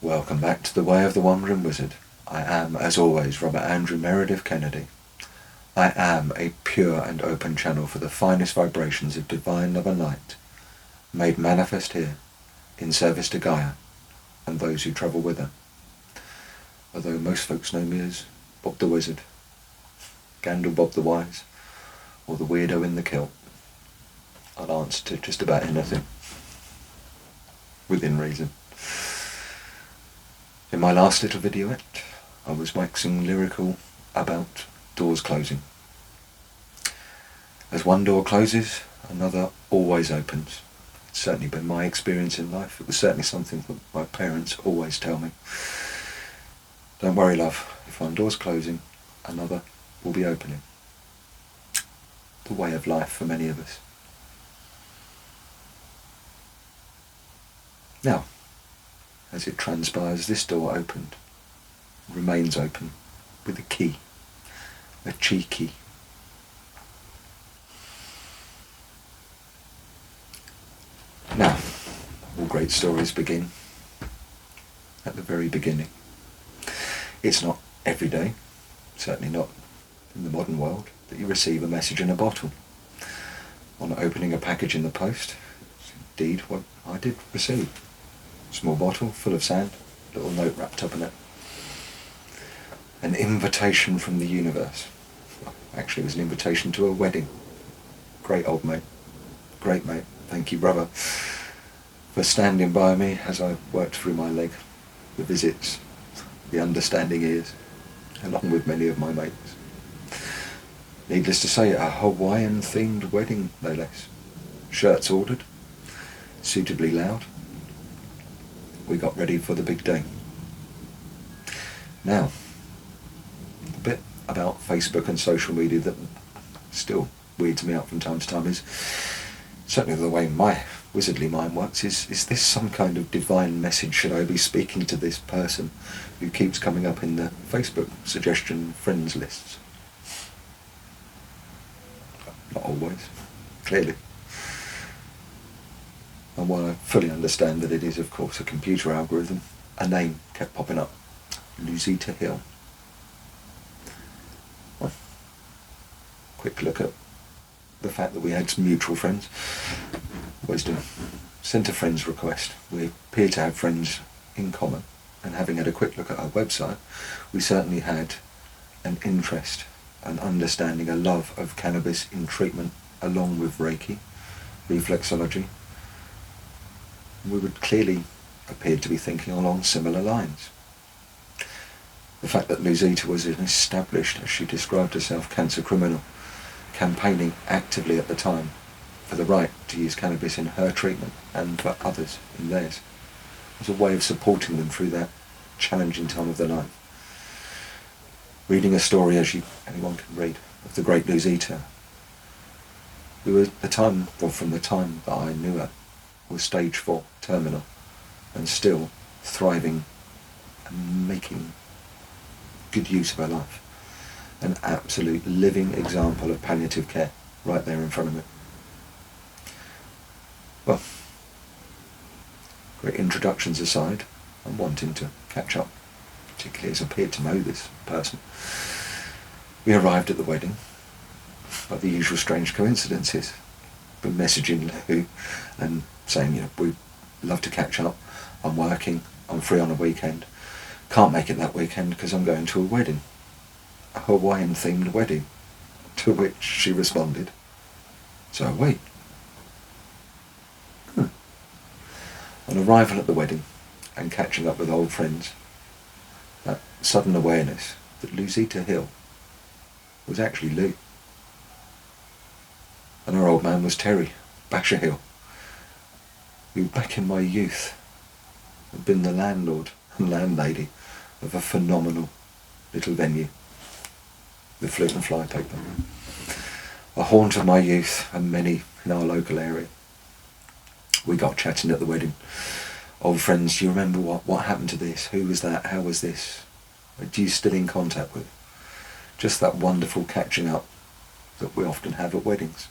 Welcome back to The Way of the Wandering Wizard. I am, as always, Robert Andrew Meredith Kennedy. I am a pure and open channel for the finest vibrations of divine love and light, made manifest here, in service to Gaia and those who travel with her. Although most folks know me as Bob the Wizard, Gandalf Bob the Wise, or the weirdo in the kilt. I'll answer to just about anything, within reason. In my last little videoette, I was waxing lyrical about doors closing. As one door closes, another always opens. It's certainly been my experience in life. It was certainly something that my parents always tell me. Don't worry, love, if one door's closing, another will be opening. The way of life for many of us. Now, as it transpires, this door opened, remains open, with a key, a chiki. Now, all great stories begin at the very beginning. It's not every day, certainly not in the modern world, that you receive a message in a bottle. On opening a package in the post, it's indeed what I did receive. Small bottle full of sand, little note wrapped up in it. An invitation from the universe. Well, actually, it was an invitation to a wedding. Great old mate. Great mate. Thank you, brother, for standing by me as I worked through my leg. The visits, the understanding ears, along with many of my mates. Needless to say, a Hawaiian-themed wedding, no less. Shirts ordered, suitably loud. We got ready for the big day. Now, a bit about Facebook and social media that still weirds me out from time to time is, certainly the way my wizardly mind works, is this some kind of divine message? Should I be speaking to this person who keeps coming up in the Facebook suggestion friends lists? Not always, clearly. And while I fully understand that it is, of course, a computer algorithm, a name kept popping up. Luzita Hill. Well, quick look at the fact that we had some mutual friends. Always do. Sent a friends request. We appear to have friends in common. And having had a quick look at our website, we certainly had an interest, an understanding, a love of cannabis in treatment, along with Reiki, reflexology. We would clearly appear to be thinking along similar lines. The fact that Luzita was an established, as she described herself, cancer criminal, campaigning actively at the time for the right to use cannabis in her treatment and for others in theirs, was a way of supporting them through that challenging time of their life. Reading a story, as anyone can read, of the great Luzita, who at the time, or from the time that I knew her, was stage 4, terminal, and still thriving and making good use of her life. An absolute living example of palliative care, right there in front of me. Well, great introductions aside, I'm wanting to catch up, particularly as I appeared to know this person. We arrived at the wedding by the usual strange coincidences. Been messaging Lou and saying, we'd love to catch up. I'm working, I'm free on a weekend. Can't make it that weekend because I'm going to a wedding. A Hawaiian-themed wedding. To which she responded, so wait. On arrival at the wedding and catching up with old friends, that sudden awareness that Luzita Hill was actually Lou. And her old man was Terry Basher Hill, who back in my youth had been the landlord and landlady of a phenomenal little venue, the Flute and Fly Paper. A haunt of my youth and many in our local area. We got chatting at the wedding. Old friends, do you remember what happened to this? Who was that? How was this? Do you still in contact with? Just that wonderful catching up that we often have at weddings.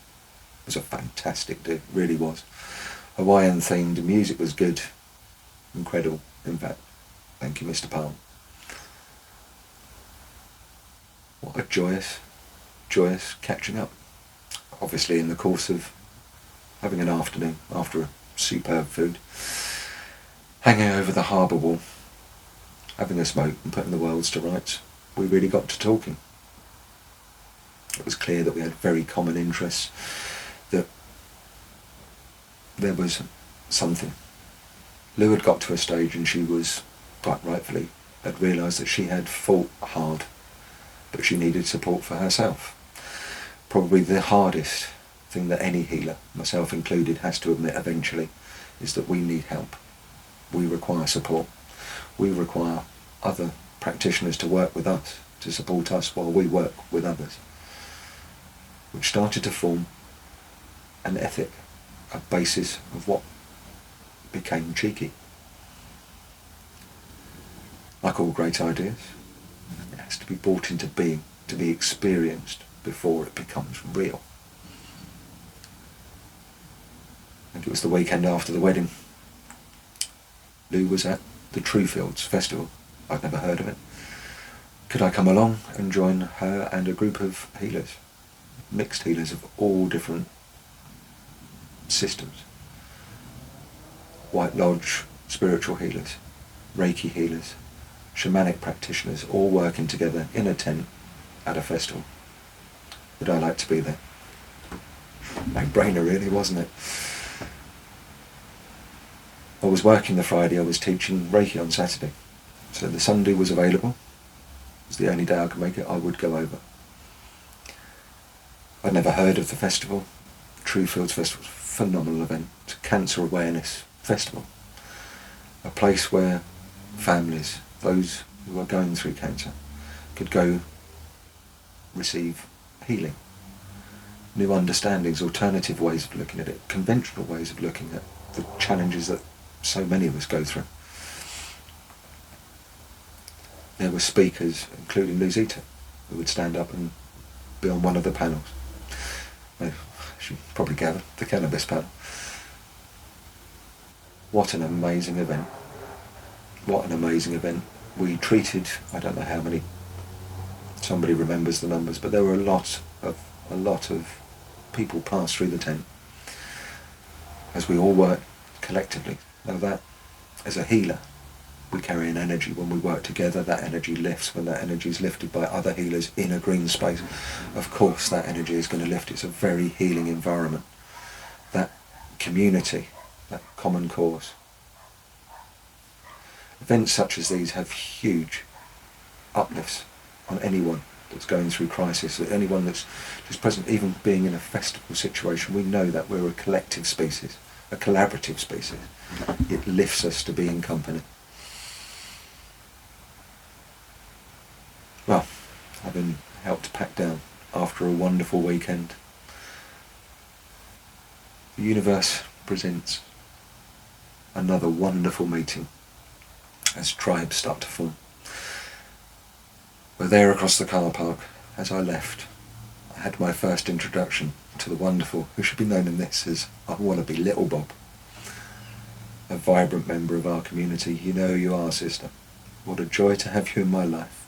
It was a fantastic day, it really was. Hawaiian themed, the music was good, incredible in fact. Thank you, Mr. Palm. What a joyous catching up. Obviously in the course of having an afternoon after a superb food, hanging over the harbour wall, having a smoke and putting the worlds to rights, we really got to talking. It was clear that we had very common interests, that there was something. Lou had got to a stage, and she was, quite rightfully, had realised that she had fought hard, but she needed support for herself. Probably the hardest thing that any healer, myself included, has to admit eventually is that we need help. We require support. We require other practitioners to work with us, to support us while we work with others. Which started to form an ethic, a basis of what became chiki. Like all great ideas, it has to be brought into being, to be experienced before it becomes real. I think it was the weekend after the wedding. Lou was at the Truefields Festival. I'd never heard of it. Could I come along and join her and a group of healers, mixed healers of all different systems? White Lodge spiritual healers, Reiki healers, shamanic practitioners, all working together in a tent at a festival. Would I like to be there? No-brainer really, wasn't it? I was working the Friday, I was teaching Reiki on Saturday. So the Sunday was available. It was the only day I could make it, I would go over. I'd never heard of the festival. Truefields Festival was a phenomenal event. It's a cancer awareness festival. A place where families, those who are going through cancer, could go receive healing, new understandings, alternative ways of looking at it, conventional ways of looking at the challenges that so many of us go through. There were speakers, including Luzita, who would stand up and be on one of the panels. She probably gathered the cannabis panel. What an amazing event. What an amazing event. We treated, I don't know how many, somebody remembers the numbers, but there were a lot of people passed through the tent as we all worked collectively. Now that, as a healer, we carry an energy. When we work together, that energy lifts. When that energy is lifted by other healers in a green space, of course that energy is going to lift. It's a very healing environment. That community, that common cause. Events such as these have huge uplifts on anyone that's going through crisis, anyone that's just present. Even being in a festival situation, we know that we're a collective species, a collaborative species. It lifts us to be in company. Well, I've been helped pack down after a wonderful weekend. The universe presents another wonderful meeting as tribes start to form. We're there across the car park. As I left, I had my first introduction to the wonderful, who should be known in this as I Want to Be Little Bob, a vibrant member of our community. You know who you are, sister. What a joy to have you in my life.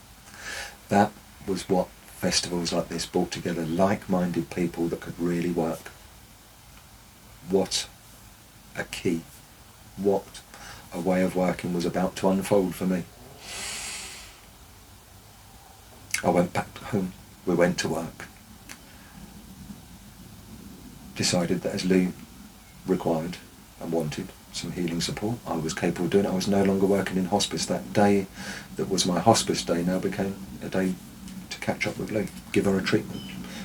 That was what festivals like this brought together, like-minded people that could really work. What a key. What a way of working was about to unfold for me. I went back home. We went to work. Decided that as Lou required and wanted some healing support, I was capable of doing it. I was no longer working in hospice. That day that was my hospice day now became a day to catch up with Lou, give her a treatment,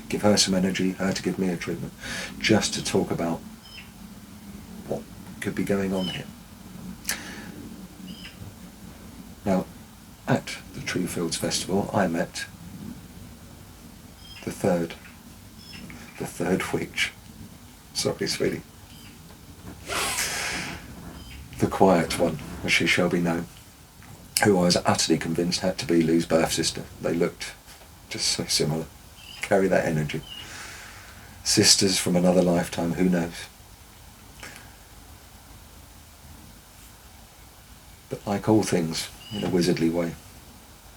give her some energy, her to give me a treatment, just to talk about what could be going on here. Now, at the Truefields Festival, I met the third witch. Sorry, sweetie. The quiet one, as she shall be known, who I was utterly convinced had to be Lou's birth sister. They looked just so similar, carry that energy. Sisters from another lifetime, who knows? But like all things, in a wizardly way.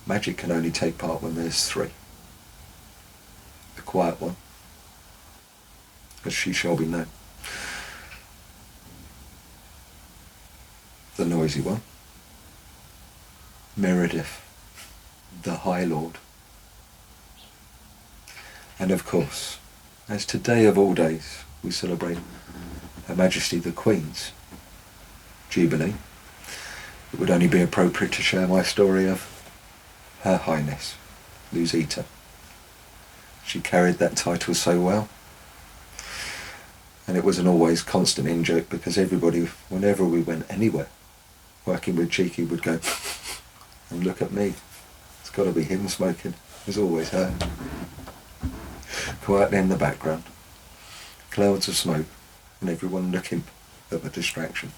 Magic can only take part when there's three. The quiet one, as she shall be known. The noisy one, Meredith, the High Lord. And of course, as today of all days we celebrate Her Majesty the Queen's Jubilee, it would only be appropriate to share my story of Her Highness, Luzita. She carried that title so well, and it was an always constant in-joke, because everybody, whenever we went anywhere, working with Chiki, would go and look at me. It's got to be him smoking. It was always her. Quietly in the background, clouds of smoke, and everyone looking at the distraction.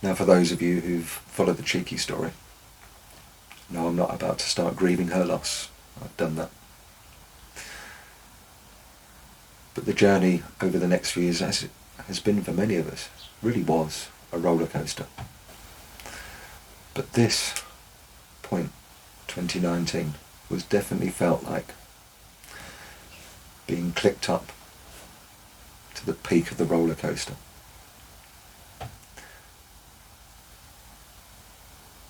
Now, for those of you who've followed the Chiki story, no, I'm not about to start grieving her loss. I've done that. But the journey over the next few years, as it has been for many of us, really was a roller coaster. But this point, 2019, was definitely felt like being clicked up to the peak of the roller coaster.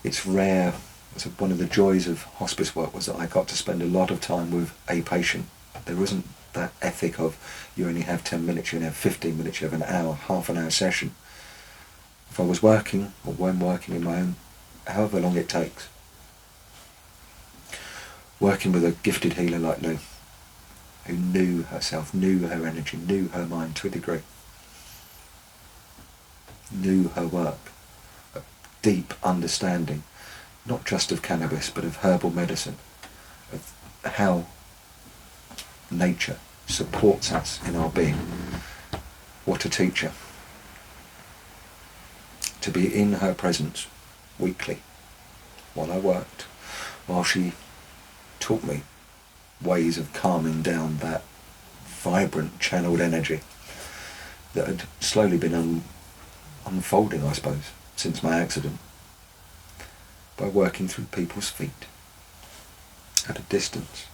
It's rare. So one of the joys of hospice work was that I got to spend a lot of time with a patient. There wasn't that ethic of you only have 10 minutes, you only have 15 minutes, you have an hour, half an hour session. If I was working, or when working in my own, however long it takes, working with a gifted healer like Lou, who knew herself, knew her energy, knew her mind to a degree, knew her work, a deep understanding, not just of cannabis, but of herbal medicine, of how nature supports us in our being. What a teacher. To be in her presence weekly while I worked, while she taught me ways of calming down that vibrant channeled energy that had slowly been unfolding, I suppose, since my accident, by working through people's feet at a distance.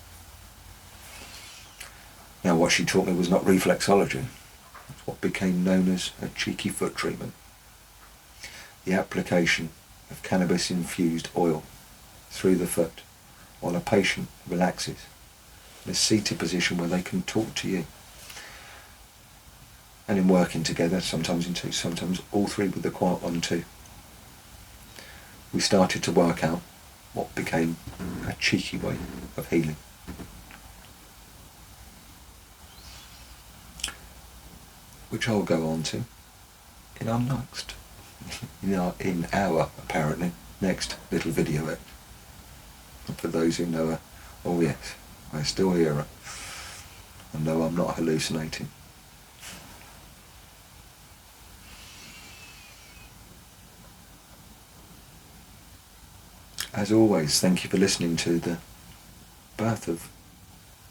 Now, what she taught me was not reflexology. It's what became known as a cheeky foot treatment. The application of cannabis-infused oil through the foot while a patient relaxes in a seated position where they can talk to you. And in working together, sometimes in two, sometimes all three with the quiet one too, we started to work out what became a cheeky way of healing. Which I'll go on to in our next, in our apparently next little video. And for those who know her, oh yes, I still hear her. And no, I'm not hallucinating. As always, thank you for listening to the birth of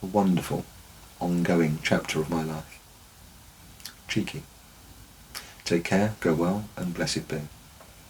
a wonderful, ongoing chapter of my life. Chiki. Take care, go well, and blessed be.